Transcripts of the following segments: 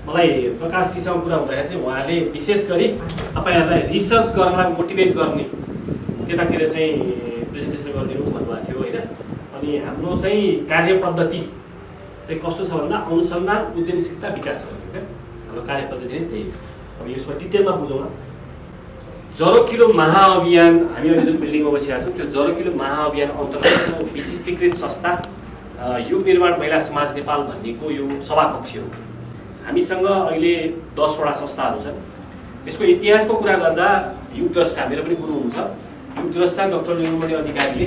मलाई प्रकाशजीसँग कुरा हुँदाखेरि चाहिँ उहाँले विशेष गरी तपाईँहरूलाई रिसर्च गर्नलाई मोटिभेट गर्ने त्यतातिर चाहिँ प्रेजेन्टेसन गरिदिनु भन्नुभएको थियो होइन। अनि हाम्रो चाहिँ कार्यपद्धति चाहिँ कस्तो छ भन्दा अनुसन्धान उद्यमशीलता विकास गर्ने क्या हाम्रो कार्यपद्धति नै त्यही। अब यसमा डिटेलमा बुझौँ। जरो किलो महाअभियान हामी अहिले जुन बिल्डिङमा बसिरहेको छौँ त्यो जरो किलो महाअभियान अन्तर्गत विशिष्टीकृत संस्था युग निर्माण महिला समाज नेपाल भन्नेको यो सभाकक्ष हो। हामीसँग अहिले 10वटा संस्थाहरू छन्। यसको इतिहासको कुरा गर्दा युगद्रष्टा मेरो पनि गुरु हुनुहुन्छ युगद्रष्टा डाक्टर निर्मणी अधिकारीले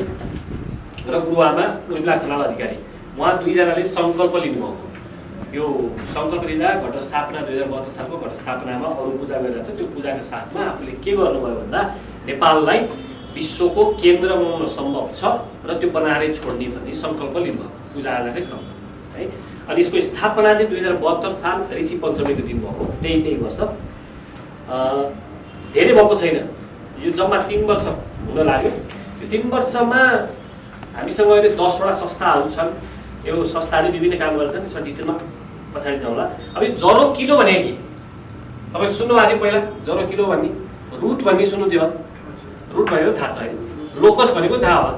र गुरुआमा उर्मिला खनाल अधिकारी उहाँ दुईजनाले सङ्कल्प लिनुभएको। यो सङ्कल्प लिँदा घटस्थापना 2072 सालको घटस्थापनामा अरू पूजा गरिरहेको छ। त्यो पूजाको साथमा आफूले के गर्नुभयो भन्दा नेपाललाई विश्वको केन्द्र बनाउन सम्भव छ र त्यो बनाएरै छोड्ने भन्ने सङ्कल्प लिनुभयो पूजाआजाकै क्रममा है। अनि यसको स्थापना चाहिँ 2072 साल ऋषि पञ्चमीको दिन भएको त्यही वर्ष। धेरै भएको छैन, यो जम्मा 3 वर्ष हुन लाग्यो। यो 3 वर्षमा हामीसँग अहिले 10वटा संस्थाहरू छन्। यो संस्थाले विभिन्न काम गर्छन्, यसमा डिटेलमा पछाडि जाउँला। अब यो जरो किलो भने के तपाईँ सुन्नुभएको थियो पहिला जरो किलो भन्ने रुट भन्ने सुन्नुहुन्थ्यो। रुट भनेको थाहा छ होइन, लोकस भनेको थाहा होला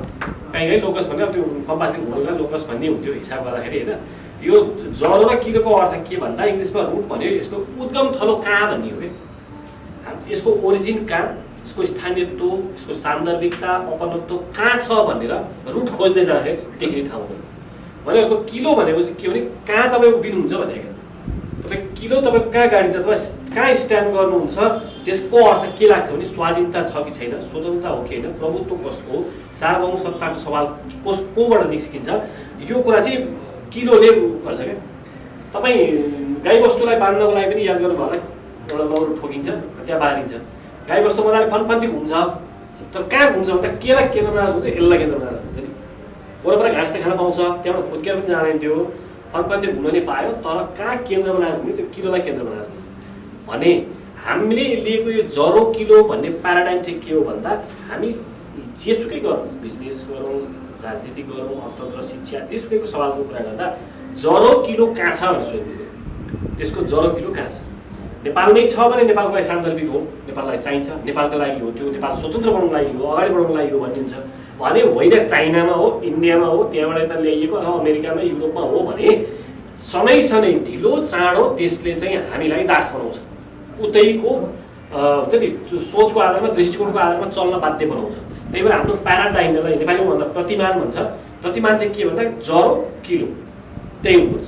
कहीँ लोकस भन्ने अब त्यो कम्पासले घुम्नुलाई लोकस भन्ने हुन्थ्यो हिसाब गर्दाखेरि होइन। यो जरो र किलोको अर्थ के भन्दा इङ्ग्लिसमा रुट भन्यो यसको उद्गम थलो कहाँ भन्ने हो क्या। यसको ओरिजिन कहाँ, यसको स्थानीयत्व, यसको सान्दर्भिकता अपनत्व कहाँ छ भनेर रुट खोज्दै जाँदाखेरि देखिने ठाउँ हो। भनेको किलो भनेको चाहिँ के हो भने कहाँ तपाईँ उभिनुहुन्छ भनेको। तपाईँ किलो तपाईँ कहाँ गाडी छ अथवा कहाँ स्ट्यान्ड गर्नुहुन्छ त्यसको अर्थ के लाग्छ भने स्वाधीनता छ कि छैन, स्वतन्त्रता हो कि होइन, प्रभुत्व कसको हो, सार्वभौम सत्ताको सवाल कोबाट निस्किन्छ, यो कुरा चाहिँ किलोले गर्छ क्या। तपाईँ गाईबस्तुलाई बाँध्नको लागि पनि याद गर्नुभयो होला, एउटा लौरो ठोकिन्छ त्यहाँ बाँधिन्छ। गाईबस्तु मजाले फनफन्ती घुम्छ, तर कहाँ घुम्छ भन्दा केलाई केन्द्र बनाएर घुम्छ, यसलाई केन्द्र बनाएर घुम्छ नि। वरपर घाँस त खान पाउँछ, त्यहाँबाट फुत्केर पनि जाँदैन थियो, फनफन्ती घुम्न नै पायो, तर कहाँ केन्द्र बनाएर घुम्यो त्यो किलोलाई केन्द्र बनाएर भने हामीले लिएको यो जरो किलो भन्ने प्याराडाइम चाहिँ के हो भन्दा हामी जेसुकै गरौँ, बिजनेस गरौँ, राजनीति गरौँ, अर्थतन्त्र, शिक्षा, जेसुकैको सवालको कुरा गर्दा जरो किलो कहाँ छ भनेर सोध्नु। त्यसको जरो किलो कहाँ छ? नेपालमै छ भने नेपालको लागि सान्दर्भिक हो, नेपाललाई चाहिन्छ, नेपालको लागि हो, त्यो नेपाल स्वतन्त्र बनाउनको लागि हो, अगाडि बढाउनको लागि हो भनिन्छ भने होइन। चाइनामा हो, इन्डियामा हो, त्यहाँबाट यता ल्याइएको अथवा अमेरिकामा युरोपमा हो भने सधैँ ढिलो चाँडो त्यसले चाहिँ हामीलाई दास बनाउँछ। उतैको हुन्छ नि सोचको आधारमा, दृष्टिकोणको आधारमा चल्न बाध्य बनाउँछ। त्यही भएर हाम्रो प्याराडाइमलाई नेपालीमा भन्दा प्रतिमान भन्छ। प्रतिमान चाहिँ के भन्दा जरो किलो त्यही हुनुपर्छ।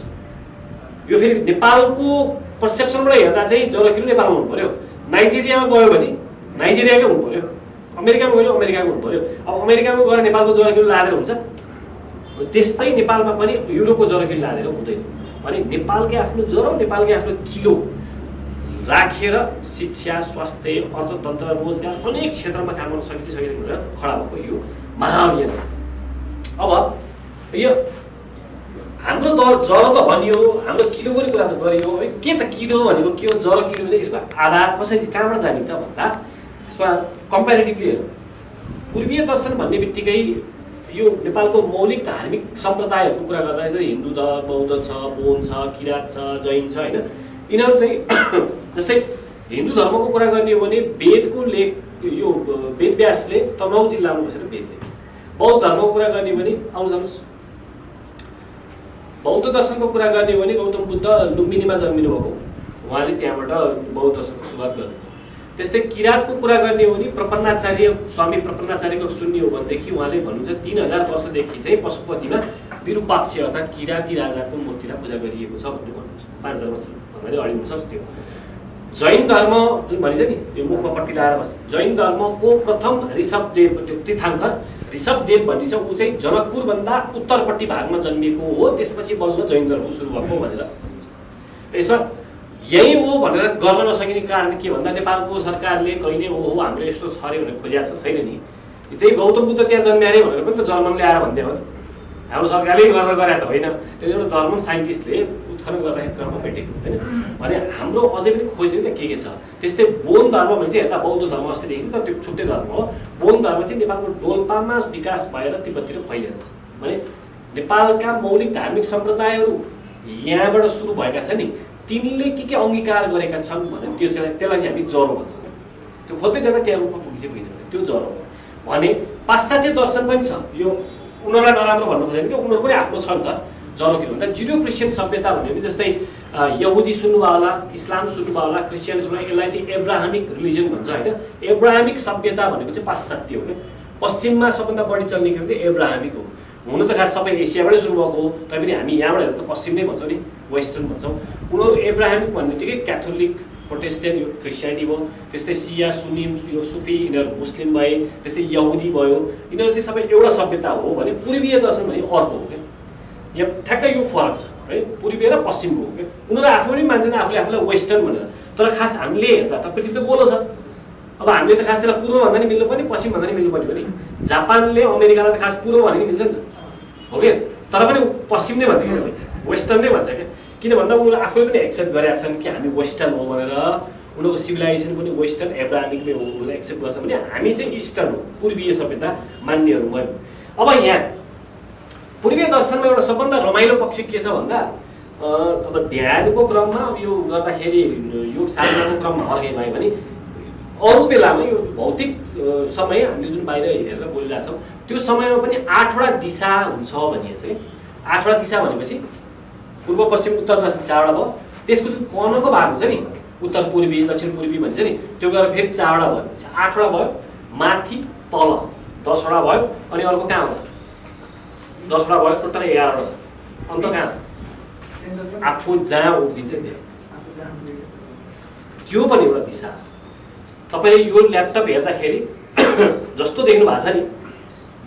यो फेरि नेपालको पर्सेप्सनबाट हेर्दा चाहिँ जरो किलो नेपालमा हुनु पऱ्यो। नाइजेरियामा गयो भने नाइजेरियाकै हुनु पऱ्यो, अमेरिकामा गयो अमेरिकाको हुनु पऱ्यो। अब अमेरिकामा गएर नेपालको जरो किलो लाँदै हुन्छ, त्यस्तै नेपालमा पनि युरोपको जरो किलो लाँदैन हुँदैन। भने नेपालकै आफ्नो जरो, नेपालकै आफ्नो किलो राखेर शिक्षा, स्वास्थ्य, अर्थतन्त्र, रोजगार अनेक क्षेत्रमा काम गर्न सकिन्छ भनेर खडा भएको यो महाअभियान। अब यो हाम्रो जरो त भनियो, हाम्रो किलोको पनि कुरा त गरियो। के त किलो भनेको के हो, जरो किलो भने यसको आधार कसरी कहाँबाट जाने त भन्दा यसमा कम्पेरिटिभली हेरौँ। पूर्वीय दर्शन भन्ने बित्तिकै यो नेपालको मौलिक धार्मिक सम्प्रदायहरूको कुरा गर्दाखेरि हिन्दू छ, बौद्ध छ, बोन छ, किराँत छ, जैन छ होइन। यिनीहरू चाहिँ जस्तै हिन्दू धर्मको कुरा गर्ने हो भने वेदको लेख यो वेदव्यासले तनहुँ जिल्लामा बसेर वेद लेखे। बौद्ध धर्मको कुरा गर्ने हो भने आउनुहोस्, बौद्ध दर्शनको कुरा गर्ने हो भने गौतम बुद्ध लुम्बिनीमा जन्मिनु भएको, उहाँले त्यहाँबाट बौद्ध दर्शनको सुरुवात गर्नुभयो। त्यस्तै किराँतको कुरा गर्ने हो भने प्रपन्नाचार्य, स्वामी प्रपन्नाचार्यको सुन्ने हो भनेदेखि उहाँले भन्नुहुन्छ 3000 वर्षदेखि चाहिँ पशुपतिमा विरूपाक्ष अर्थात् किराँती राजाको मूर्तिलाई पूजा गरिएको छ भन्ने भन्नुहुन्छ। 5000 वर्ष भन्दा अढी वर्ष त्यो। जैन धर्म जुन भनिन्छ नि यो मुखमा पट्टि लाएर बस्छ, जैन धर्मको प्रथम ऋषभदेव, त्यो तीर्थाङ्कर ऋषभदेव भन्ने छ, ऊ चाहिँ जनकपुरभन्दा उत्तरपट्टि भागमा जन्मिएको हो, त्यसपछि बल्ल जैन धर्म सुरु भएको भनेर भन्छ। यसमा यही हो भनेर गर्न नसकिने कारण के भन्दा नेपालको सरकारले कहिले ओहो हाम्रो यस्तो छ अरे भनेर खोजिएको छैन नि। त्यही गौतम बुद्ध त्यहाँ जन्मे अरे भनेर पनि त जर्मनले आएर भन्थ्यो भने हाम्रो सरकारले गरेर गरे त होइन, त्यो एउटा जर्मन साइन्टिस्टले उत्खनन गर्दाखेरि क्रममा भेटेको होइन। भने हाम्रो अझै पनि खोज्ने त के छ। त्यस्तै बोन धर्म भने चाहिँ यता बौद्ध धर्म अस्तिदेखि त त्यो छुट्टै धर्म हो। बोन धर्म चाहिँ नेपालको डोल्पामा विकास भएर तिब्बततिर फैलिएको छ। भने नेपालका मौलिक धार्मिक सम्प्रदायहरू यहाँबाट सुरु भएका छन् नि, तिनले के अङ्गीकार गरेका छन् भने त्यसलाई चाहिँ हामी जरो भन्छौँ। त्यो खोज्दै जाँदा त्यहाँ रूपमा पुगिन्छ पुगिन्छ त्यो जरो हो भने पाश्चात्य दर्शन पनि छ। यो उनीहरूलाई नराम्रो भन्नु खोजेन कि उनीहरू पनि आफ्नो छ नि त। जरो के भन्दा जुडियो क्रिस्चियन सभ्यता भनेको जस्तै यहुदी सुन्नुभयो होला, इस्लाम सुन्नुभयो होला, क्रिस्चियन सुन्नुभयो, यसलाई चाहिँ एब्राहमिक रिलिजन भन्छ होइन। एब्राहमिक सभ्यता भनेको चाहिँ पाश्चात्य हो क्या। पश्चिममा सबभन्दा बढी चल्ने के भन्छ एब्राहमिक हो। हुनु त खास सबै एसियाबाटै सुरु भएको हो, तैपनि हामी यहाँबाट हेर्दा त पश्चिम नै भन्छौँ नि, वेस्टर्न भन्छौँ। उनीहरू एब्राहमिक भन्ने बित्तिकै क्याथोलिक, प्रोटेस्टेन्ट यो क्रिस्चियनिटी भयो, त्यस्तै सिया सुन्नी यो सुफी यिनीहरू मुस्लिम भए, त्यस्तै यहुदी भयो, यिनीहरू चाहिँ सबै एउटा सभ्यता हो भने पूर्वीय दर्शन भने अर्को हो क्या। यहाँ ठ्याक्कै यो फरक छ है, पूर्वीय र पश्चिमको हो क्या। उनीहरू आफू पनि मान्छन् आफूले आफूलाई वेस्टर्न भनेर, तर खास हामीले हेर्दा त पृथ्वी त गोलो छ। अब हामीले त खास त्यसलाई पूर्व भन्दा नि मिल्नु पर्ने, पश्चिम भन्दा नि मिल्नु पर्ने हो नि। जापानले अमेरिकालाई त खास पूर्व भने नि मिल्छ नि त, हो क्या। तर पनि पश्चिम नै भन्छ क्या, वेस्टर्न नै भन्छ क्या। किन भन्दा उनीहरू आफूले पनि एक्सेप्ट गरेका छन् कि हामी वेस्टर्न हो भनेर। उनीहरूको सिभिलाइजेसन पनि वेस्टर्न एब्राहमिकमै हो भनेर एक्सेप्ट गर्छ भने हामी चाहिँ इस्टर्न हो, पूर्वीय सभ्यता मान्नेहरू भयो। अब यहाँ पूर्वीय दर्शनमा एउटा सबभन्दा रमाइलो पक्ष के छ भन्दा अब ध्यानको क्रममा यो गर्दाखेरि योग साधनाको क्रममा अर्कै भयो भने अरू बेलामा यो भौतिक समय हामीले जुन बाहिर हेरेर बोलिरहेछौँ त्यो समयमा पनि 8वटा दिशा हुन्छ भने चाहिँ 8वटा दिशा भनेपछि पूर्व पश्चिम उत्तर दक्षिण 4वटा भयो। त्यसको जुन कर्णको भाग हुन्छ नि, उत्तर पूर्वी दक्षिण पूर्वी भन्छ नि, त्यो गरेर फेरि 4वटा भयो भनेपछि 8वटा भयो। माथि तल 10वटा भयो। अनि अर्को कहाँ हो 10वटा भयो, टोटल 11वटा छ। अन्त कहाँ आफू जहाँ उभिन्छ त्यो पनि एउटा दिशा। तपाईँले यो ल्यापटप हेर्दाखेरि जस्तो देख्नु भएको छ नि,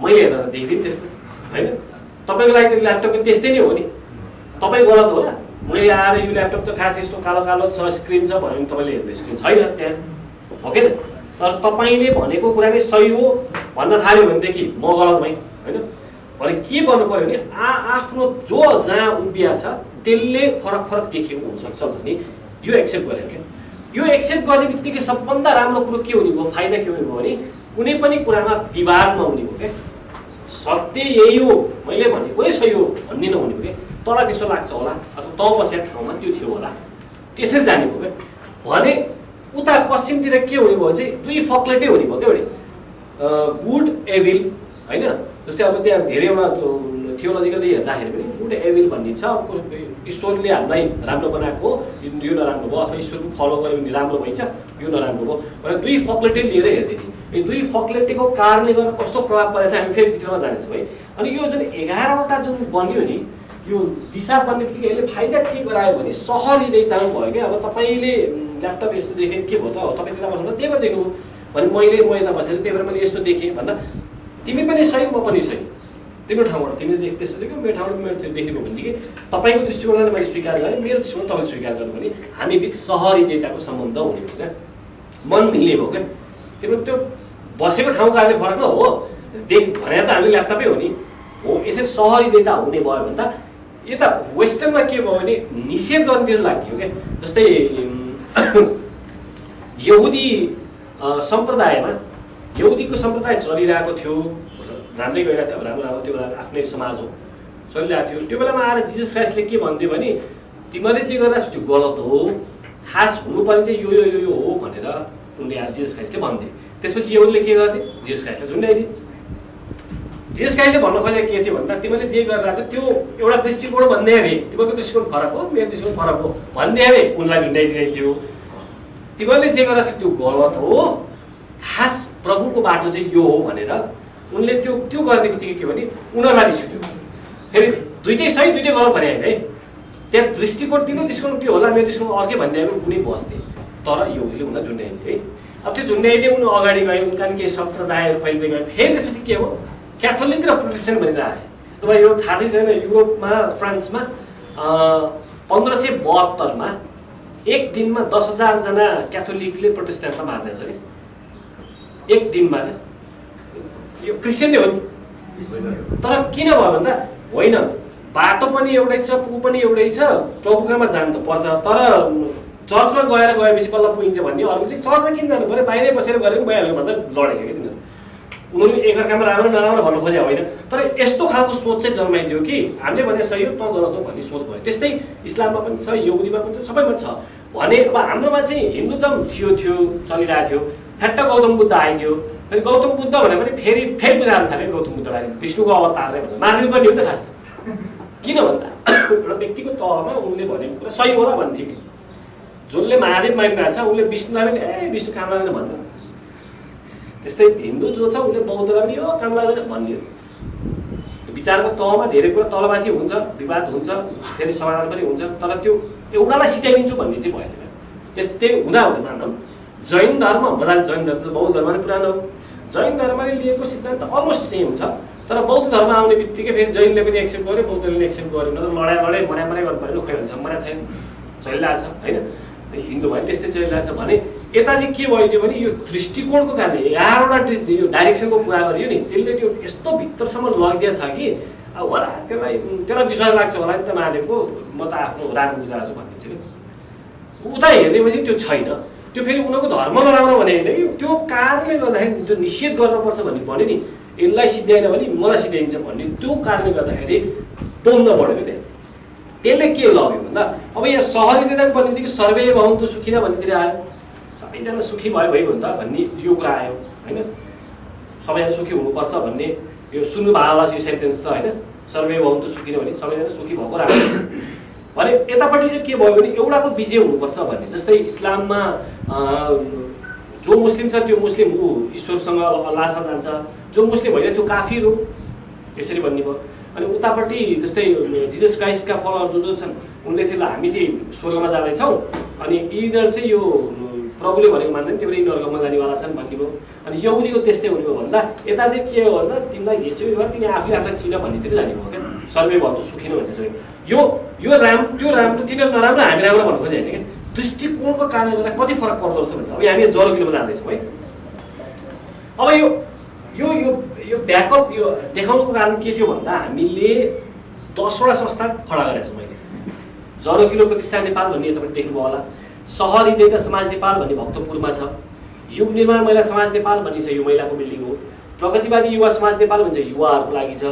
मैले हेर्दा त देख्दिनँ त्यस्तो होइन। तपाईँको लागि त्यो ल्यापटप पनि त्यस्तै नै हो नि। तपाईँ गलत होला, मैले आएर यो ल्यापटप त खास यस्तो कालो कालो छ, स्क्रिन छ भन्यो भने तपाईँले हेर्दा स्क्रिन छैन त्यहाँ, हो कि न। तर तपाईँले भनेको कुरा नै सही हो भन्न थाल्यो भनेदेखि म गलत भएँ होइन। भने के गर्नु पऱ्यो भने आफ्नो जो जहाँ उभिया छ त्यसले फरक फरक देखेको हुनसक्छ भन्ने यो एक्सेप्ट गरेर क्या। यो एक्सेप्ट गर्ने बित्तिकै सबभन्दा राम्रो कुरो के हुने भयो, फाइदा के हुने भयो भने कुनै पनि कुरामा विवाद नहुने भयो क्या। सत्य यही हो, मैले भनेको नै सही हो भन्ने नहुने भयो क्या। तँलाई त्यसो लाग्छ होला अथवा तँ बसेको ठाउँमा त्यो थियो होला, त्यसरी जाने भयो क्या। भने उता पश्चिमतिर के हुने भयो चाहिँ दुई फक्लेटै हुने भयो क्या एउटा गुड एभिल होइन। जस्तै अब त्यहाँ धेरैवटा थियोलोजिकली हेर्दाखेरि पनि गुड एभिल भन्ने छ। ईश्वरले हामीलाई राम्रो बनाएको यो नराम्रो भयो, अथवा ईश्वरको फलो गऱ्यो भने राम्रो भइन्छ यो नराम्रो भयो भनेर दुई फक्लेटै लिएर हेर्दै थिएँ। यो दुई फक्लेटेको कारणले गर्दा कस्तो प्रभाव परेछ हामी फेरि डिटेलमा जानेछौँ है। अनि यो जुन 11वटा जुन बन्यो नि यो दिशा बन्ने बित्तिकै यसले फाइदा के गरायो भने सहर हृदयता भयो क्या। अब तपाईँले ल्यापटप यस्तो देखेँ के भयो त, हो तपाईँ त्यता बस्नु त्यही भएर देख्नु भने मैले म यता बसेर त्यही भएर मैले यस्तो देखेँ भन्दा तिमी पनि सही म पनि सही। तिम्रो ठाउँबाट तिमीले देख त्यस्तो देख्यौ, मेरो ठाउँबाट मेरो त्यो देखेको भनेदेखि तपाईँको दृष्टिकोणलाई मैले स्वीकार गरेँ, मेरो दृष्टिकोण तपाईँले स्वीकार गर्नु भने हामी बिच सहर हृदयताको सम्बन्ध हुने भयो क्या। मन मिल्ने भयो क्या। किनभने त्यो बसेको ठाउँ कारणले फरक न हो, देख भने त हामीले ल्यापटपै हो नि हो। यसरी सहर हृदयता हुने भयो भने त यता वेस्टर्नमा के भयो भने निषेध गर्नेतिर लाग्यो क्या। जस्तै यहुदी सम्प्रदायमा यहुदीको सम्प्रदाय चलिरहेको थियो, राम्रै गइरहेको थियो। अब राम्रो राम्रो त्यो बेला आफ्नै समाज हो चलिरहेको थियो। त्यो बेलामा आएर जिजस क्राइस्टले के भन्थ्यो भने तिमीले जे गरिरहेको छ त्यो गलत हो, खास हुनुपर्ने चाहिँ यो यो यो यो हो भनेर उनले आएर जिजस क्राइस्टले भन्थे। त्यसपछि यहुदीले के गर्थे, जिजस क्राइस्टलाई झुन्डाइदिए। जिजस क्राइस्टले भन्न खोजेको के थियो भन्दा तिमीले जे गरिरहेको छ त्यो एउटा दृष्टिकोण भन्दै अरे, तिमीको दृष्टिकोण फरक हो, मेरो दृष्टिकोण फरक हो भन्दै अरे उनलाई झुन्डाइदिने थियो। तिमीले जे गरिरहेको छ त्यो गलत हो, खास प्रभुको बाटो चाहिँ यो हो भनेर उनले त्यो गर्ने बित्तिकै के भने उनीहरूलाई रिस उठ्यो। फेरि दुइटै सही दुइटै गलत भने होइन है, त्यहाँ दृष्टिकोण तिम्रो दृष्टिकोण त्यो होला, मेरो दृष्टिकोण अर्कै भन्दै आयो कुनै बस्थे। तर यहुदीले उनलाई झुन्डाइदिए है। अब त्यो झुन्डाइदिए उनी अगाडि गए, उनका केही सम्प्रदायहरू फैलिँदै गए। फेरि त्यसपछि के हो क्याथोलिक र प्रोटेस्टेन्ट भनेर आए। तपाईँ यो थाहा चाहिँ छैन, युरोपमा फ्रान्समा 1572मा एक दिनमा 10,000 जना क्याथोलिकले प्रोटेस्टेन्टलाई मार्दै छ नि एक दिनमा। यो क्रिस्चियन नै हो नि, तर किन भयो भन्दा होइन बाटो पनि एउटै छ, पु पनि एउटै छ, प्रभुकामा जानु त पर्छ। तर चर्चमा गएपछि बल्ल पुगिन्छ भन्ने। अर्को चाहिँ चर्चमा किन जानु पऱ्यो, बाहिरै बसेर गरे पनि भइहाल्यो भन्दा लडेको क्या तिनीहरू। उनीहरू एकअर्कामा राम्रो नराम्रो भन्नु खोजे होइन, तर यस्तो खालको सोच चाहिँ जन्माइदियो कि हामीले भने सही हो त गलत हो भन्ने सोच भयो। त्यस्तै इस्लाममा पनि छ, यहुदीमा पनि छ, सबैमा छ भने अब हाम्रोमा चाहिँ हिन्दुत्व थियो चलिरहेको थियो, फ्याट्ट गौतम बुद्ध आइदियो। फेरि गौतम बुद्ध भने पनि फेरि बुझाउन थाल्यो गौतम बुद्धलाई विष्णुको अवतार नै भनेर मारिनु पर्ने हो नि त खास त। किन भन्दा एउटा व्यक्तिको तहमा उनले भनेको कुरा सही होला भन्थ्यो कि जसले महादेव मानिरहेको छ उसले विष्णुलाई पनि विष्णु काम लाग्दैन भन्छ। त्यस्तै हिन्दू जो छ उसले बौद्धलाई पनि यो काम लाग्दैन भन्ने विचारको तहमा धेरै कुरा तलमाथि हुन्छ, विवाद हुन्छ, फेरि समाधान पनि हुन्छ, तर त्यो एउटालाई सिकाइदिन्छु भन्ने चाहिँ भएन। त्यस्तै हुँदा मानौँ जैन धर्म मजाले जैन धर्म त बौद्ध धर्म नै पुरानो हो, जैन धर्मले लिएको सिद्धान्त अलमोस्ट सेम छ, तर बौद्ध धर्म आउने बित्तिकै फेरि जैनले पनि एक्सेप्ट गर्यो, बौद्धले पनि एक्सेप्ट गर्यो। नत्र लडाइ मराइ गर्नु पऱ्यो, खोइ भन्छ मरा छैन, चलिरहेछ होइन। हिन्दू भयो त्यस्तै चलिरहेछ भने यता चाहिँ के भइदियो भने यो दृष्टिकोणको कारणले 11वटा यो डाइरेक्सनको कुरा गरियो नि, त्यसले त्यो यस्तो भित्रसम्म लगिदिएको छ कि अब होला त्यसलाई विश्वास लाग्छ होला नि त महादेवको, म त आफ्नो राम्रो बुझाएको छु भन्ने चाहिँ उता हेर्ने भने त्यो छैन। त्यो फेरि उनीहरूको धर्म नराम्रो भने होइन कि त्यो कारणले गर्दाखेरि त्यो निषेध गर्नुपर्छ भन्ने भन्यो नि, यसलाई सिद्ध्याएन भने मलाई सिद्ध्याइन्छ भन्ने त्यो कारणले गर्दाखेरि द्वन्द्व बढ्यो क्या। त्यसले के लग्यो भन्दा अब यहाँ सहरीतिरको भन्ने बित्तिकै सर्वे भवन्तु सुखिन भन्नेतिर आयो, सबैजना सुखी भयो भने त भन्ने यो कुरा आयो होइन, सबैजना सुखी हुनुपर्छ भन्ने यो सुन्नु भएको होला यो सेन्टेन्स त होइन, सर्वे भवन्तु सुखिन भने सबैजना सुखी भएको राम्रो भने यतापट्टि चाहिँ के भयो भने एउटाको विजय हुनुपर्छ भन्ने। जस्तै इस्लाममा जो मुस्लिम छ त्यो मुस्लिम ऊ ईश्वरसँग अल्लाहसँग जान्छ, जो मुस्लिम होइन त्यो काफिर हो यसरी भन्ने भयो। अनि उतापट्टि जस्तै जिजस क्राइस्टका फलोअर जो छन् उनले चाहिँ हामी चाहिँ स्वर्गमा जाँदैछौँ अनि यिनीहरू चाहिँ यो प्रभुले भनेको मान्दैन त्यो पनि नर्कमा जानेवाला छन् भन्ने भयो। अनि यहुदीको त्यस्तै हुने भयो भन्दा यता चाहिँ के हो भन्दा तिमीलाई जेसु गर तिमी आफूले आफूलाई चिन भन्नेतिर जाने भयो क्या, सर्वे भन्नु सुखिन भन्दैछ। यो त्यो राम्रो तिनीहरू नराम्रो हामी राम्रो भन्नु खोजे होइन क्या, दृष्टिकोणको कारणले गर्दा कति फरक पर्दो रहेछ भने अब हामी जरो किलोमा जाँदैछौँ है। अब यो ब्याकअप यो देखाउनुको कारण के थियो भन्दा हामीले 10वटा संस्था खडा गरेको छु मैले। जरो किलो प्रतिष्ठान नेपाल भन्ने तपाईँ देख्नुभयो होला, सहरी देवता समाज नेपाल भन्ने भक्तपुरमा छ, युग निर्माण महिला समाज नेपाल भन्ने छ यो महिलाको बिल्डिङ हो, प्रगतिवादी युवा समाज नेपाल भन्छ युवाहरूको लागि छ,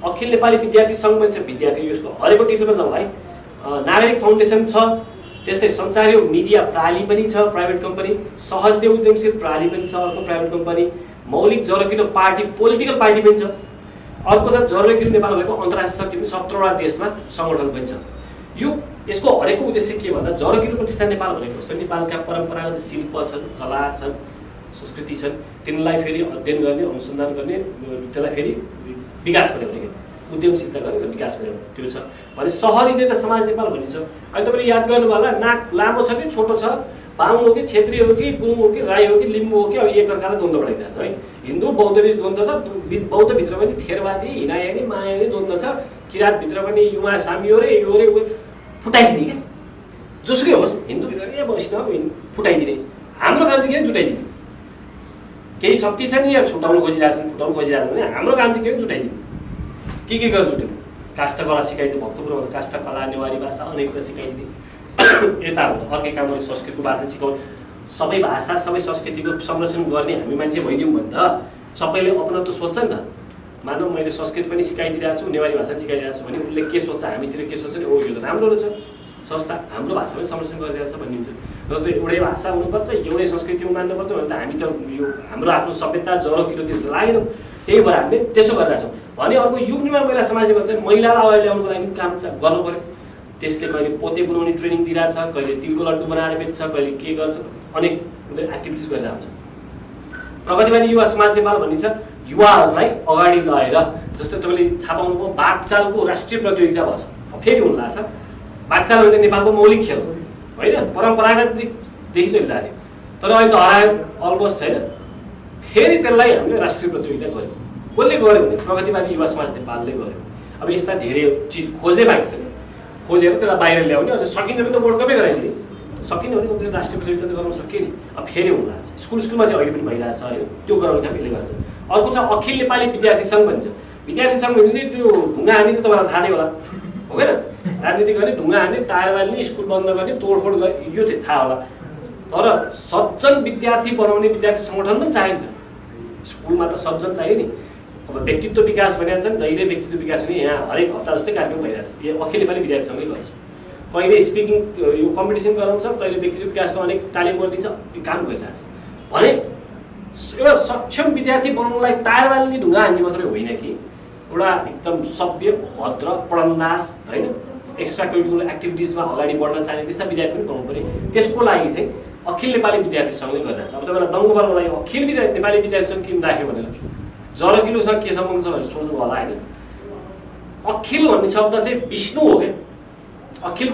अखिल नेपाली विद्यार्थी सङ्घ भन्छ विद्यार्थी यसको हरेको टिप्समा जाउँ है, नागरिक फाउन्डेसन छ, त्यस्तै सञ्चार मिडिया प्रणाली पनि छ प्राइभेट कम्पनी, सहरदेव उद्यमशील प्रणाली पनि छ अर्को प्राइभेट कम्पनी, मौलिक जरो किलो पार्टी पोलिटिकल पार्टी पनि छ, अर्को छ जरो किलो नेपाल भएको अन्तर्राष्ट्रिय शक्ति पनि 17वटा देशमा सङ्गठन पनि छ। यो यसको हरेको उद्देश्य के भन्दा जरो किलो प्रतिष्ठान नेपाल भनेको जस्तो नेपालका परम्परागत शिल्प छन्, कला छन्, संस्कृति छन्, तिनलाई फेरि अध्ययन गर्ने अनुसन्धान गर्ने त्यसलाई फेरि विकास गर्ने भनेको उद्यमशीलता गर्ने विकास गर्ने त्यो छ भने सहरी देवता समाज नेपाल भनिन्छ। अहिले तपाईँले याद गर्नु होला नाक लामो छ कि छोटो छ, बाहुन हो कि क्षेत्री हो कि गुरुङ हो कि राई हो कि लिम्बू हो कि अब एकअर्कालाई द्वन्द्व बढाइरहेको छ है। हिन्दू बौद्धबीच द्वन्द्व छ, बौद्धभित्र पनि थेरवादी हिनायानी मायानी द्वन्द्व छ, किराँतभित्र पनि युवा सामी हो रे यो रे फुटाइदिने क्या, जोसुकै होस् हिन्दूभित्र ए वैष्णव फुटाइदिने। हाम्रो काम चाहिँ किन जुटाइदिने, केही शक्ति छ नि या छुटाउनु खोजिरहेछन् फुटाउनु खोजिरहेछन् भने हाम्रो काम चाहिँ के जुटाइदिने, के गरेर जुटाउनु, काष्ठकला सिकाइदियो भक्तपुरमा काष्ठकला नेवारी भाषा अनेक कुरा सिकाइदिने। यता अर्कै काम गर्ने संस्कृतको भाषा सिकाउने, सबै भाषा सबै संस्कृतिको संरक्षण गर्ने हामी मान्छे भइदिउँ भने त सबैले अपनत्व सोध्छ नि त। मानव मैले संस्कृत पनि सिकाइदिरहेको छु नेवारी भाषा सिकाइदिरहेको छु भने उसले के सोध्छ हामीतिर के सोध्छ नि ओ यो त राम्रो रहेछ संस्था हाम्रो भाषा पनि संरक्षण गरिरहेको छ भन्ने हुन्छ। र त्यो एउटै भाषा हुनुपर्छ एउटै संस्कृति मान्नुपर्छ भने त हामी त यो हाम्रो आफ्नो सभ्यता जरो किलोतिर लागेनौँ, त्यही भएर हामीले त्यसो गरिरहेछौँ भने अर्को युग निर्माण महिला समाजले चाहिँ महिलालाई अगाडि ल्याउनुको लागि काम गर्नु पऱ्यो। त्यसले कहिले पोते बनाउने ट्रेनिङ दिइरहेछ, कहिले तिलको लड्डु बनाएर बेच्छ, कहिले के गर्छ, अनेक एक्टिभिटिज गरेर आउँछ। प्रगतिवादी युवा समाज नेपाल भन्ने छ युवाहरूलाई अगाडि लगाएर जस्तो तपाईँले थाहा पाउनुभयो बाघचालको राष्ट्रिय प्रतियोगिता भएछ, फेरि हुन लाग्छ। बाघचाल भने नेपालको मौलिक खेल होइन, परम्परागतदेखि चलिरहेको थियो तर अहिले त हरायो अलमोस्ट होइन। फेरि त्यसलाई हामीले राष्ट्रिय प्रतियोगिता गऱ्यौँ, कसले गर्यो भने प्रगतिवादी युवा समाज नेपालले गर्यो। अब यस्ता धेरै चिज खोज्दै बाँकी छ नि, खोजेर त्यसलाई बाहिर ल्याउने अझ सकिन्छ भने त वर्ल्ड कपै गराइदिने, सकिने भने त्यो राष्ट्रिय प्रतियोगिता त गराउन सकियो नि। अब फेरि हुन लाग्छ स्कुलमा चाहिँ अहिले पनि भइरहेछ होइन, त्यो गराउने काम यसले गर्छ। अर्को छ अखिल नेपाली विद्यार्थी सङ्घ भन्छ, विद्यार्थी सङ्घ भने त्यो ढुङ्गा हान्ने त तपाईँलाई थाहा नै होला हो क्या, राजनीति गर्ने ढुङ्गा हान्ने टायर बाल्ने स्कुल बन्द गर्ने तोडफोड गर्ने यो चाहिँ थाहा होला, तर सज्जन विद्यार्थी बनाउने विद्यार्थी सङ्गठन पनि चाहियो नि त। स्कुलमा त सब्जन चाहियो नि। अब व्यक्तित्व विकास भनेको छ नि, जहिले व्यक्तित्व विकास भने यहाँ हरेक हप्ता जस्तै कार्यक्रम भइरहेछ। यो अखिल नेपाली विद्यार्थी सङ्घले गर्छ, कहिले स्पिकिङ यो कम्पिटिसन गराउँछ, कहिले व्यक्तित्व विकासको अनेक तालिम गरिदिन्छ, यो काम गरिरहेछ भने एउटा सक्षम विद्यार्थी बनाउनलाई टायर बाल्ने ढुङ्गा हान्ने मात्रै होइन कि एउटा एकदम सभ्य भद्र पढन्दास होइन एक्स्ट्रा करिकुलर एक्टिभिटिजमा अगाडि बढ्न चाहने त्यस्ता विद्यार्थी पनि बनाउनु पऱ्यो। त्यसको लागि चाहिँ अखिल नेपाली विद्यार्थी सङ्घले गरिरहेछ। अब तपाईँलाई दङ्ग पार्नको लागि अखिल नेपाली विद्यार्थी सङ्घ किन राख्यो भनेर जरो किलोसँग के सम्बन्ध छ भनेर सोच्नु होला होइन। अखिल भन्ने शब्द चाहिँ विष्णु हो क्या। अखिल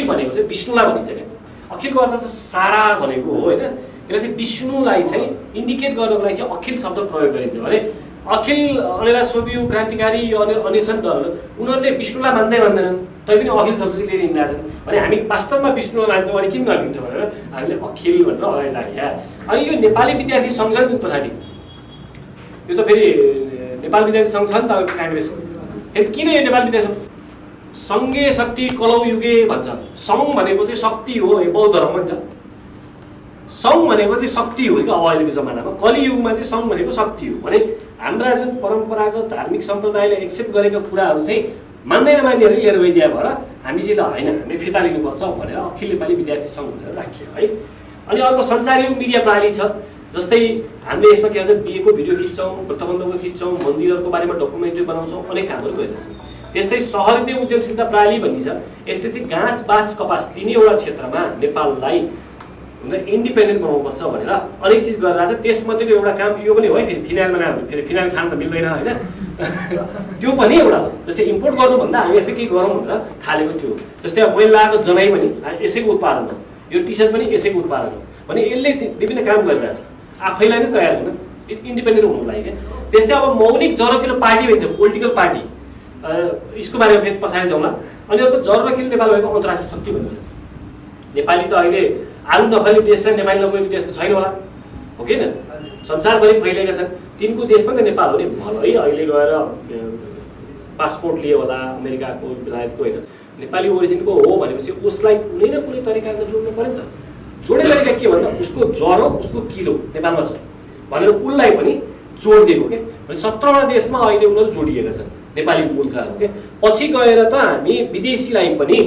भनेको चाहिँ विष्णुलाई भनिन्छ क्या। अखिलको अर्थ चाहिँ सारा भनेको हो होइन। यसलाई चाहिँ विष्णुलाई चाहिँ इन्डिकेट गर्नको लागि चाहिँ अखिल शब्द प्रयोग गरिन्छ भने अखिल अनेरा सोभियु क्रान्तिकारी यो अन्य छन् दलहरू उनीहरूले विष्णुलाई मान्दैनन् तैपनि अखिल शब्द चाहिँ लिएर हिँडिरहेछन् भने हामी वास्तवमा विष्णुलाई मान्छौँ अनि किन नलिन्छ भनेर हामीले अखिल भनेर अगाडि राख्या। अनि यो नेपाली विद्यार्थी सङ्घ छ नि पछाडि, यो त फेरि नेपाल विद्यार्थी सङ्घ छ नि त काङ्ग्रेसको। फेरि किन यो नेपाल विद्यार्थी सङ्घ? सङ्घे शक्ति कलौ युगे भन्छ। सङ्घ भनेको चाहिँ शक्ति हो, यो बौद्ध धर्म भन्छ। सङ्घ भनेको चाहिँ शक्ति हो कि अब अहिलेको जमानामा कलियुगमा चाहिँ सङ्घ भनेको शक्ति हो भने हाम्रा जुन परम्परागत धार्मिक सम्प्रदायले एक्सेप्ट गरेका कुराहरू चाहिँ मान्दैन मान्नेहरू लिएर गइदिया भएर हामी चाहिँ ल होइन हामी फिर्ता लिनुपर्छ भनेर अखिल नेपाली विद्यार्थी सङ्घ भनेर राखियो है। अनि अर्को सञ्चारी मिडिया प्रणाली छ, जस्तै हामीले यसमा के भन्छ बिहेको भिडियो खिच्छौँ, व्रतबन्धको खिच्छौँ, मन्दिरहरूको बारेमा डकुमेन्ट्री बनाउँछौँ, अनेक कामहरू गरिरहेछौँ। त्यस्तै सहरी उद्यमशीलता प्रणाली भन्ने छ। यसले चाहिँ घाँस बाँस कपास तिनैवटा क्षेत्रमा नेपाललाई इन्डिपेन्डेन्ट बनाउनुपर्छ भनेर अनेक चिज गरिरहेको छ। त्यसमध्येको एउटा काम यो पनि हो है, फेरि फिनाइलमा नआउने फेरि फिनाइल खान त मिल्दैन होइन त्यो पनि एउटा हो। जस्तै इम्पोर्ट गर्नुभन्दा हामी आफै केही गरौँ भनेर थालेको त्यो हो। जस्तै अब मैले लगाएको जनै पनि यसैको उत्पादन हो, यो टी सर्ट पनि यसैको उत्पादन हो भने यसले विभिन्न काम गरिरहेछ आफैलाई नै तयार हुन इन्डिपेन्डेन्ट हुनुको लागि क्या। त्यस्तै अब मौलिक जरोकिलो पार्टी भन्छ, पोलिटिकल पार्टी, यसको बारेमा फेरि पछाडि जाउँला। अनि अर्को जरोकिलो नेपाल भएको अन्तर्राष्ट्रिय शक्ति भनिन्छ। नेपाली त अहिले आलु नफाल्ने देश र नेपाली नगएको देश त छैन होला हो कि न, संसारभरि फैलिएका छन्। तिनको देश पनि त नेपाल हो नि, भलै अहिले गएर पासपोर्ट लियो होला अमेरिकाको बेलायतको होइन, नेपाली ओरिजिनको हो भनेपछि उसलाई कुनै न कुनै तरिकाले जोड्नु पऱ्यो नि त। जोड्ने तरिका के भन्दा उसको जरो उसको किलो नेपालमा छ भनेर उसलाई पनि जोडिदिएको क्या। भने 17वटा देशमा अहिले उनीहरू जोडिएका छन् नेपाली मूलकाहरू क्या। पछि गएर त हामी विदेशीलाई पनि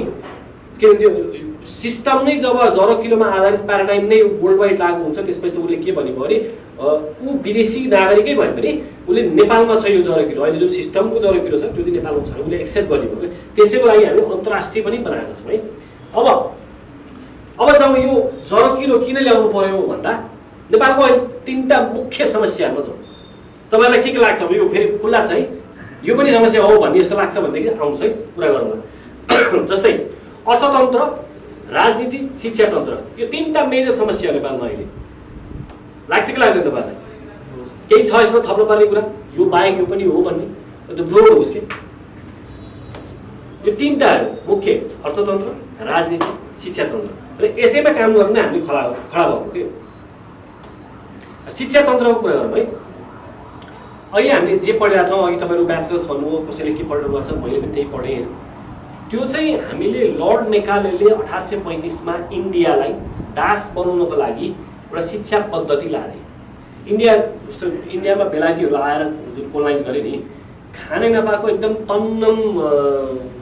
के भन्छ सिस्टम नै जब जरो किलोमा आधारित प्याराडाइम नै वर्ल्ड वाइड लागु हुन्छ त्यसपछि त उसले के भनेको भने ऊ विदेशी नागरिकै भयो भने उसले नेपालमा छ यो जरो किलो, अहिले जुन सिस्टमको जरो किलो छ त्यो चाहिँ नेपालमा छ उसले एक्सेप्ट गर्ने भयो क्या। त्यसैको लागि हामी अन्तर्राष्ट्रिय पनि बनाएका छौँ है। अब जब यो जरो किलो किन ल्याउनु पर्यो भन्दा नेपालको अहिले 3टा मुख्य समस्याहरूमा छौँ। तपाईँलाई के लाग्छ अब यो फेरि खुल्ला छ है, यो पनि समस्या हो भन्ने जस्तो लाग्छ भनेदेखि आउँछ है कुरा गरौँला। जस्तै अर्थतन्त्र, राजनीति, शिक्षा तन्त्र, यो 3टा मेजर समस्या नेपालमा अहिले लाग्छ कि लाग्दैन तपाईँलाई? केही छ यसमा थप्नु पर्ने कुरा? यो बाहेक यो पनि हो भन्ने त्यो ब्रोड होस् कि यो 3टा मुख्य अर्थतन्त्र, राजनीति, शिक्षा तन्त्र र यसैमा काम गर्न हामीले खडा भएको के। शिक्षा तन्त्रको कुरा गरौँ है। अहिले हामीले जे पढेका छौँ, अघि तपाईँहरू ब्याचलर्स भन्नुभयो, कसैले के पढ्नु भएको छ, मैले पनि त्यही पढेँ होइन। त्यो चाहिँ हामीले लर्ड मेकालेले 1835मा इन्डियालाई दास बनाउनको लागि एउटा शिक्षा पद्धति लाने। इन्डियामा बेलायतीहरू आएर जुन कोलोनाइज गरे नि, खानै नपाएको एकदम तन्नम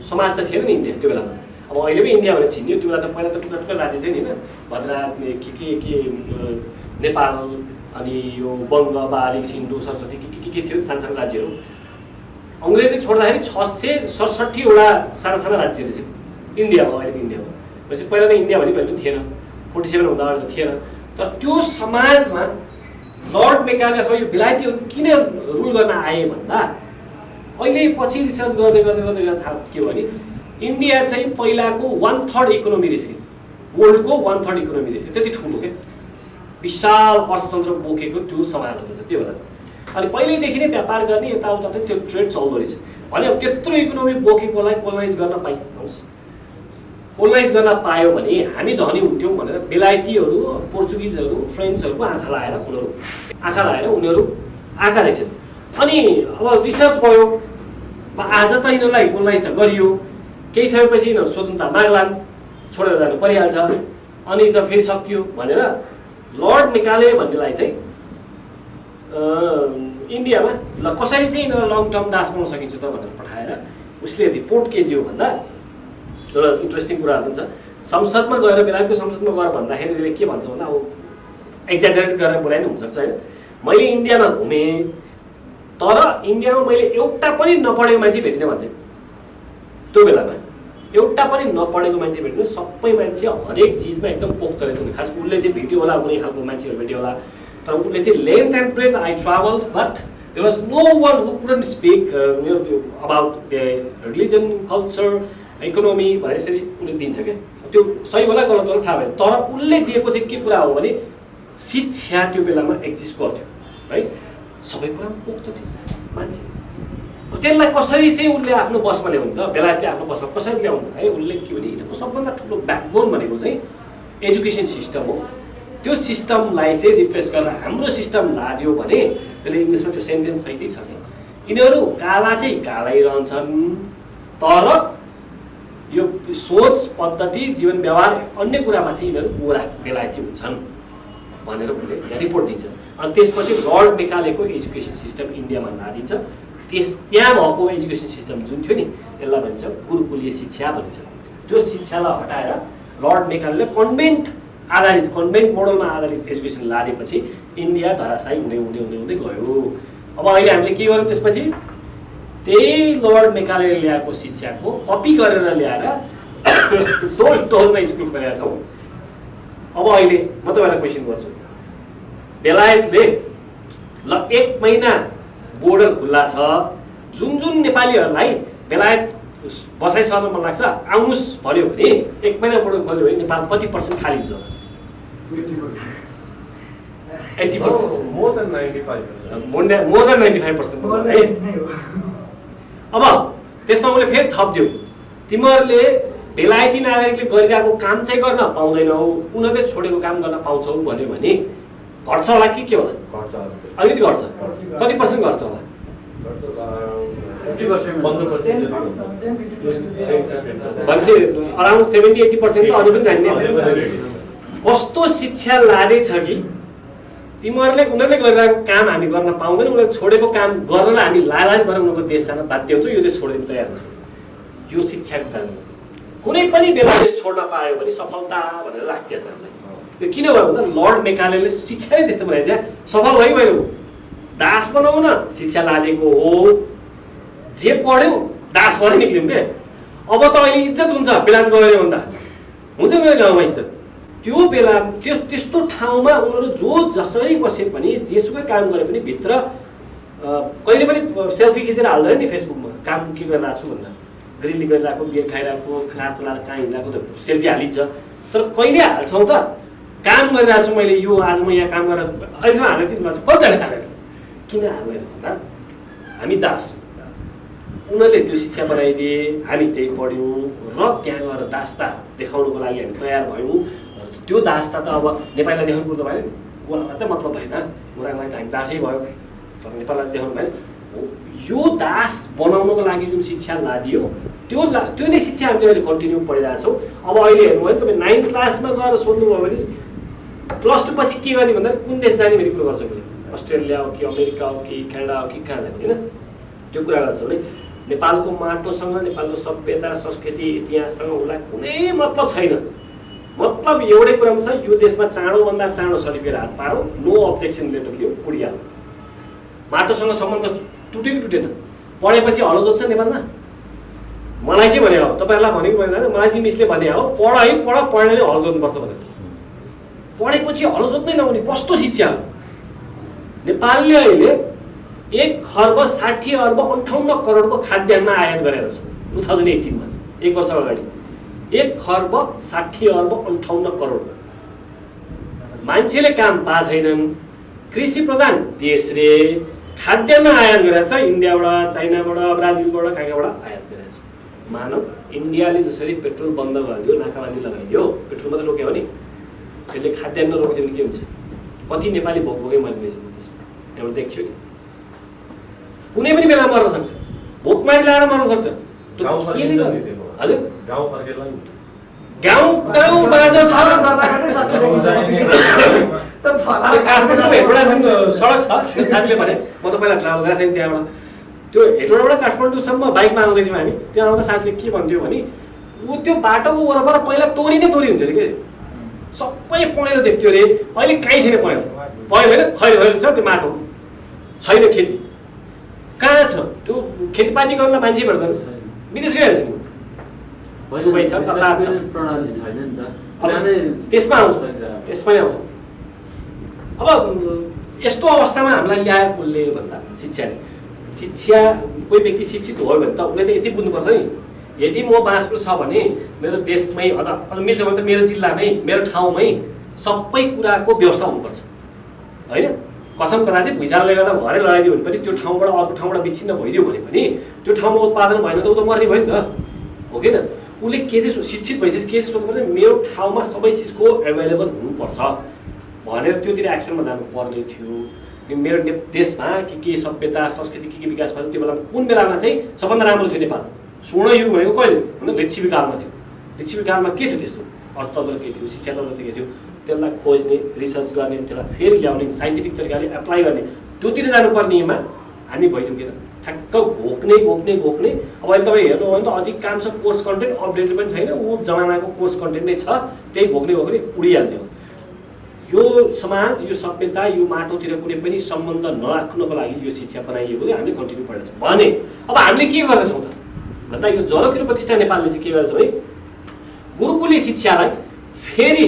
समाज त थिएन नि इन्डिया त्यो बेलामा। अब अहिले पनि इन्डिया भनेर छिन्यो, त्यो बेला त पहिला त टुक्रा टुक्रा राज्य थियो नि होइन, भद्रात के नेपाल अनि यो बङ्ग, बाली, सिन्धु, सरस्वती के थियो सानो राज्यहरू। अङ्ग्रेजले छोड्दाखेरि 667वटा साना साना राज्य रहेछ इन्डियामा। अहिलेको इन्डियामा भनेपछि पहिला त इन्डिया भने कहिले पनि थिएन, 47 भन्दा अगाडि त थिएन। तर त्यो समाजमा लर्ड मेकाले अथवा यो बेलायतीहरू किन रुल गर्न आए भन्दा अहिले पछि रिसर्च गर्दै थाहा के भने इन्डिया चाहिँ पहिलाको 1/3 इकोनोमी रहेछ, वर्ल्डको 1/3 इकोनोमी रहेछ। त्यति ठुलो क्या, विशाल अर्थतन्त्र बोकेको त्यो समाज रहेछ त्यो बेला। अनि पहिल्यैदेखि नै व्यापार गर्ने यताउता त्यो ट्रेड चल्दो रहेछ भने अब त्यत्रो इकोनोमी बोकेकोलाई कोलोनाइज गर्न कोलोनाइज गर्न पायो भने हामी धनी हुन्थ्यौँ भनेर बेलायतीहरू, पोर्चुगिजहरू, फ्रेन्चहरूको आँखा लाएर उनीहरू आएका रहेछन्। अनि अब रिसर्च भयो, आज त यिनीहरूलाई कोलोनाइज त गरियो, केही समयपछि यिनीहरू स्वतन्त्रता माग्लान्, छोडेर जानु परिहाल्छ, अनि त फेरि सकियो भनेर लर्ड मेकाले भन्नेलाई चाहिँ इन्डियामा ल कसरी चाहिँ यिनीहरूलाई लङ टर्म दास बनाउन सकिन्छ त भनेर पठाएर उसले रिपोर्ट के दियो भन्दा एउटा इन्ट्रेस्टिङ कुराहरू पनि छ। संसदमा गएर बेलायतको संसदमा गएर भन्दाखेरि त्यसले के भन्छ भन्दा अब एक्जाजरेट गरेर बोलाइ नै हुनसक्छ होइन। मैले इन्डियामा घुमेँ तर इन्डियामा मैले एउटा पनि नपढेको मान्छे भेटिनँ भन्छ। त्यो बेलामा एउटा पनि नपढेको मान्छे भेट्नु, सबै मान्छे हरेक चिजमा एकदम पोख्दो रहेछ। खास उसले चाहिँ भेट्यो होला, कुनै खालको मान्छेहरू भेट्यो होला, तर उसले चाहिँ length and breadth I travelled but there was no one who couldn't speak about the religion, culture, economy भनेर यसरी उसले दिन्छ क्या। त्यो सही होला गलत होला थाहा भएन, तर उसले दिएको चाहिँ के कुरा हो भने शिक्षा त्यो बेलामा एक्जिस्ट गर्थ्यो है, सबै कुरामा पोख्दो थियो मान्छे। त्यसलाई कसरी चाहिँ उसले आफ्नो बसमा ल्याउनु त, बेलायतले आफ्नो बसमा कसरी ल्याउनु है। उसले के भने यिनीहरूको सबभन्दा ठुलो ब्याकबोन भनेको चाहिँ एजुकेसन सिस्टम हो। त्यो सिस्टमलाई चाहिँ रिप्लेस गरेर हाम्रो सिस्टम लादियो भने त्यसले इङ्ग्लिसमा त्यो सेन्टेन्स सहितै छ कि यिनीहरू काला चाहिँ कालै रहन्छन् तर यो सोच पद्धति जीवन व्यवहार अन्य कुरामा चाहिँ यिनीहरू गोरा बेलायती हुन्छन् भनेर उसले रिपोर्ट दिन्छ। अनि त्यसपछि लर्ड मेकालेको एजुकेसन सिस्टम इन्डियामा लादिन्छ। त्यहाँ भएको एजुकेसन सिस्टम जुन थियो नि त्यसलाई भनिन्छ गुरुकुलीय शिक्षा भनिन्छ। त्यो शिक्षालाई हटाएर लर्ड मेकालेले कन्भेन्ट आधारित कन्भेन्ट मोडलमा आधारित एजुकेसन लादेपछि इन्डिया धराशायी हुँदै हुँदै हुँदै हुँदै गयो। अब अहिले हामीले के गर्यौँ त्यसपछि त्यही लर्ड मेकालेले ल्याएको शिक्षाको कपी गरेर ल्याएर टोल टोलमा स्कुल खोलेका छौँ। अब अहिले म तपाईँलाई क्वेसन गर्छु, बेलायतले ल 1 महिना बोर्डर खुल्ला छ, जुन जुन नेपालीहरूलाई बेलायत बसाइ सर्न मन लाग्छ आउनुहोस् भन्यो भने 1 महिना बोर्डर खोल्यो भने नेपाल कति % खाली हुन्छ? 80%, more than 95%. more than 95% है। अब त्यसमा उसले फेरि थप्दियो, तिमीहरूले बेलायती नागरिकले गरिरहेको काम चाहिँ गर्न पाउँदैनौ, उनीहरूले छोडेको काम गर्न पाउँछौ भन्यो भने घट्छ होला कि के होला? अलिकति घट्छ। कति % घट्छ होला? भनेपछि अराउन्ड 70-80% त अझै पनि जान्ने। कस्तो शिक्षा लाँदैछ कि तिमीहरूले उनीहरूले गरिरहेको काम हामी गर्न पाउँदैन, उनीहरूले छोडेको काम गर्नलाई हामी लालाच भएर उनीहरूको देश जान बाध्य हुन्छौँ, यो देश छोड्न तयार हुन्छ। यो शिक्षाको कारण कुनै पनि बेला देश छोड्न पायो भने सफलता भनेर लाग्थ्यो हामीलाई। यो किन भयो भन्दा लर्ड मेकालेले शिक्षा नै त्यस्तो बनाइदिया, सफल भइगयो। दास बनाउन शिक्षा लादेको हो, जे पढ्यौ दास भएर निक्ल्यौँ क्या। अब त अहिले इज्जत हुन्छ बेलायत गयो भने त हुन्छ मेरो गाउँमा इज्जत। त्यो बेला त्यस्तो ठाउँमा उनीहरू जो जसरी बसे पनि जेसुकै काम गरे पनि भित्र कहिले पनि सेल्फी खिचेर हाल्दैन नि फेसबुकमा काम के गरिरहेको छु भनेर। ग्रिली गरिरहेको, बियर खाइरहेको, कार चलाएर कहाँ हिँडिरहेको त सेल्फी हालिन्छ, तर कहिले हाल्छौँ त काम गरिरहेको छु मैले, यो आज म यहाँ काम गरेर अहिलेसम्म हाल्ने तिमीलाई चाहिँ कतिजना हालेको छ? किन हाल्दैन भन्दा हामी दास, उनीहरूले त्यो शिक्षा बनाइदिए, हामी त्यही पढ्यौँ र त्यहाँ गएर दास्ता देखाउनुको लागि हामी तयार भयौँ। त्यो दास्ता त अब नेपालीलाई देखाउनु पर्छ भएन नि, गोरालाई त मतलब भएन, गोरालाई त हामी दासै भयो, तर नेपाललाई देखाउनु भएन। यो दास बनाउनको लागि जुन शिक्षा लादियो त्यो नै शिक्षा हामीले अहिले कन्टिन्यू पढिरहेछौँ। अब अहिले हेर्नु भयो तपाईँ 9th क्लासमा गएर सोध्नुभयो भने +2 पछि के गर्ने भन्दा कुन देश जाने भन्ने कुरो गर्छौँ भने अस्ट्रेलिया हो कि अमेरिका हो कि क्यानाडा हो कि कहाँ जाने होइन त्यो कुरा गर्छौँ भने नेपालको माटोसँग, नेपालको सभ्यता, संस्कृति, इतिहाससँग उसलाई कुनै मतलब छैन। मतलब एउटै कुरामा छ, यो देशमा चाँडोभन्दा चाँडो सर्टिफिकेट हात पारौँ, नो अब्जेक्सन लेटर दियो, उडिहाल्यो। माटोसँग सम्बन्ध टुट्यो कि टुटेन? पढेपछि हलो जोत्छ नेपालमा? मलाई चाहिँ भने हो, तपाईँहरूलाई भनेको भएन, मलाई चाहिँ मिसले भने हो पढ है पढ, पढ्ने नै हलो जोत्नुपर्छ भनेर। पढेपछि हलो जोत्नै नहुने कस्तो शिक्षा हो? नेपालले अहिले 1,60,58 करोडको खाद्यान्न आयात गरेर छ 2018 मा, 1 वर्ष अगाडि 1,60,58 करोड। मान्छेले काम पाएको छैनन्, कृषि प्रधान देश रे, खाद्यान्न आयात गरेर छ इन्डियाबाट, चाइनाबाट, ब्राजिलबाट, कहाँबाट आयात गरेर छ। मानव इन्डियाले जसरी पेट्रोल बन्द गरिदियो, नाकाबन्दी लगाइदियो, पेट्रोल मात्रै रोक्यो भने त्यसले खाद्यान्न रोकिदियो भने के हुन्छ? कति नेपाली भोकभोकै मर्ने त्यसमा एउटा देखियो नि। कुनै पनि बेला मर्न सक्छ, भोकमारी लगाएर मर्न सक्छ। हजुर गाउँ बाजा छ, काठमाडौँ हेटौँडा जुन सडक छ साथीले भने म त पहिला ट्राभल गरेको थिएँ त्यहाँबाट त्यो हेटौँडाबाट काठमाडौँसम्म बाइकमा आउँदै थियौँ हामी त्यहाँ आउँदा साथीले के भन्थ्यो भने ऊ त्यो बाटोको वरपर पहिला तोरी नै तोरी हुन्थ्यो अरे के सबै पहेँलो देख्थ्यो अरे अहिले कहीँ छैन पहेँलो होइन खैरो खैरो छ त्यो माटो छैन खेती कहाँ छ त्यो खेतीपाती गर्न मान्छे पर्दैन विदेश गइहाल्छ नि प्रणाली छैन नि त त्यसमा आउँछ यसमै आउँछ अब यस्तो अवस्थामा हामीलाई ल्यायो कसले भन्दा शिक्षा कोही व्यक्ति शिक्षित हो भने त उसले त यति बुझ्नुपर्छ नि यदि म बाँच्नु छ भने मेरो देशमै अथवा मिल्छ भने त मेरो जिल्लामै मेरो ठाउँमै सबै कुराको व्यवस्था हुनुपर्छ होइन कथम कथा चाहिँ भुइँचालोले गर्दा घरै लगाइदियो भने पनि त्यो ठाउँबाट अर्को ठाउँबाट विच्छिन्न भइदियो भने पनि त्यो ठाउँमा उत्पादन भएन त ऊ त मर्ने भयो नि त हो कि उसले के चाहिँ शिक्षित भएपछि के चाहिँ सोध्नुपर्छ मेरो ठाउँमा सबै चिजको एभाइलेबल हुनुपर्छ भनेर त्योतिर एक्सनमा जानुपर्ने थियो मेरो देशमा के सभ्यता संस्कृति के विकास भयो त्यो बेलामा कुन बेलामा चाहिँ सबभन्दा राम्रो थियो नेपाल स्वर्णयुग भनेको कहिले भन्दा लिच्छवीकालमा थियो लिच्छवीकालमा के थियो त्यस्तो अर्थतन्त्र के थियो शिक्षा तन्त्र के थियो त्यसलाई खोज्ने रिसर्च गर्ने त्यसलाई फेरि ल्याउने साइन्टिफिक तरिकाले एप्लाई गर्ने त्योतिर जानुपर्नेमा हामी भइदिउँ किन ठ्याक्क घोक्ने घोक्ने घोक्ने अब अहिले तपाईँ हेर्नु हो भने त अधिकांश कोर्स कन्टेन्ट अपडेटेड पनि छैन ऊ जमानाको कोर्स कन्टेन्ट नै छ त्यही घोक्ने घोक्ने उडिहाल्ने हो यो समाज यो सभ्यता यो माटोतिर कुनै पनि सम्बन्ध नराख्नको लागि यो शिक्षा बनाइएको हामीले कन्टिन्यू पढेको छ भने अब हामीले के गर्दैछौँ त भन्दा यो जरो किरो प्रतिष्ठा नेपालले चाहिँ के गर्छ भने गुरुकुली शिक्षालाई फेरि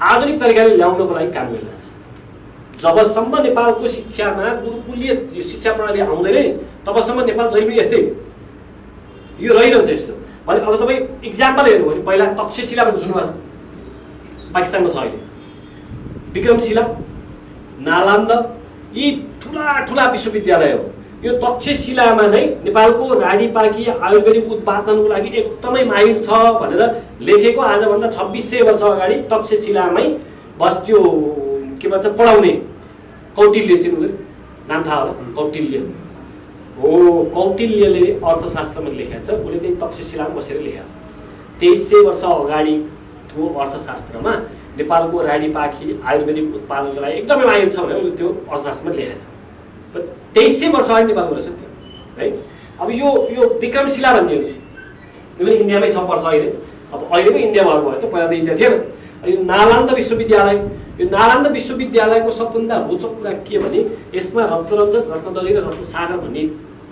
आधुनिक तरिकाले ल्याउनको लागि काम गरिरहेछ जबसम्म नेपालको शिक्षामा गुरुकुलीय यो शिक्षा प्रणाली आउँदैन तबसम्म नेपाल जहिले पनि यस्तै यो रहिरहन्छ यस्तो भने अब तपाईँ इक्जाम्पल हेर्नु भने पहिला तक्षशिला भन्ने सुन्नुभएको छ पाकिस्तानमा छ अहिले विक्रमशिला नालन्दा यी ठुला ठुला विश्वविद्यालय हो यो तक्षशिलामा नै नेपालको राडीपाकी आयुर्वेदिक उत्पादनको लागि एकदमै माहिर छ भनेर लेखेको आजभन्दा 2600 वर्ष अगाडि तक्षशिलामै बस त्यो के भन्छ पढाउने कौटिल्य चाहिँ नाम थाहा होला कौटिल्य हो कौटिल्यले अर्थशास्त्रमा लेखेको छ उसले त्यही तक्षशिलामा बसेर लेखेको 2300 वर्ष अगाडिको अर्थशास्त्रमा नेपालको राडीपाखी आयुर्वेदिक उत्पादनको लागि एकदमै माहिर छ भनेर उसले त्यो अर्थशास्त्रमा लेखेको छ 2300 वर्ष अगाडि नेपालको रहेछ त्यो है अब यो विक्रमशिला भन्ने यो पनि इन्डियामै छ पर्छ अहिले अब अहिले पनि इन्डियामा भयो त पहिला त इन्डिया थिएन यो नालन्दा विश्वविद्यालय यो नालन्दा विश्वविद्यालयको सबभन्दा रोचक कुरा के भने यसमा रत्नरञ्जन रत्नदरी र रत्नसागर भन्ने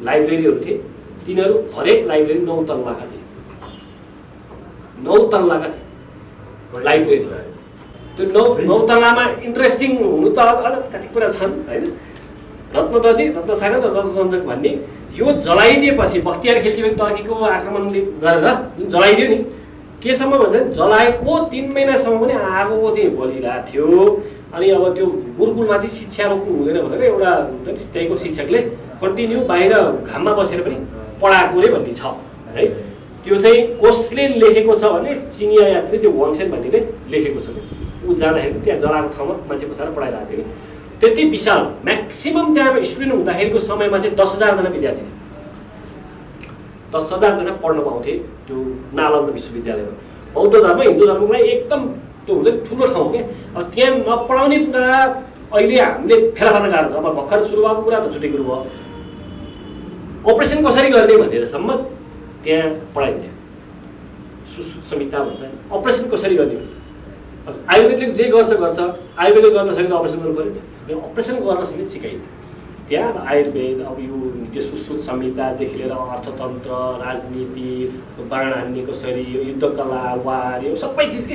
लाइब्रेरीहरू थिए तिनीहरू हरेक लाइब्रेरी 9 तल्लाका थिए 9 तल्लाका थिए लाइब्रेरी त्यो 9 तल्लामा इन्ट्रेस्टिङ हुनु त कति कुरा छन् हैन रत्नदरी रत्नसागर र रत्नरञ्जन भन्ने यो जलाइदिएपछि बख्तियार खिल्जी पनि टर्कीको आक्रमणले गरेर जुन जलाइदियो नि केसम्म भन्छ जलाएको 3 महिनासम्म पनि आगोको चाहिँ बलिरहेको थियो अनि अब त्यो गुरुकुलमा चाहिँ शिक्षा रोक्नु हुँदैन भनेर एउटा त्यहीको शिक्षकले कन्टिन्यू बाहिर घाममा बसेर पनि पढाएको रे भन्ने छ है त्यो चाहिँ कसले लेखेको छ भने चिनिया यात्री त्यो वाङसेन भन्नेले लेखेको छ ऊ जाँदाखेरि त्यहाँ जलाएको ठाउँमा मान्छे बसेर पढाइरहेको थियो कि त्यति विशाल म्याक्सिमम त्यहाँ स्टुडेन्ट हुँदाखेरिको समयमा चाहिँ 10,000 जना विद्यार्थी थिए 10,000 जना पढ्न पाउँथे त्यो नालन्दा विश्वविद्यालयमा बौद्ध धर्म हिन्दू धर्मलाई एकदम त्यो हुन्छ ठुलो ठाउँ क्या अब त्यहाँ नपढाउने कुरा अहिले हामीले फेला पार्न गाह्रो छ अब भर्खर सुरु भएको कुरा त छुट्टै कुरो भयो अपरेसन कसरी गर्ने भनेरसम्म त्यहाँ पढाइन्थ्यो सुश्रुत संहिता भन्छ अपरेसन कसरी गर्ने आयुर्वेदले जे गर्छ आयुर्वेदले गर्न सके त अपरेसन गर्नु पऱ्यो नि अपरेसन गर्न समेत सिकाइन्थ्यो त्यहाँ आयुर्वेद अब यो सुश्रुत संहितादेखि लिएर अर्थतन्त्र राजनीति बाण हान्ने कसरी युद्धकला वार यो सबै चिज के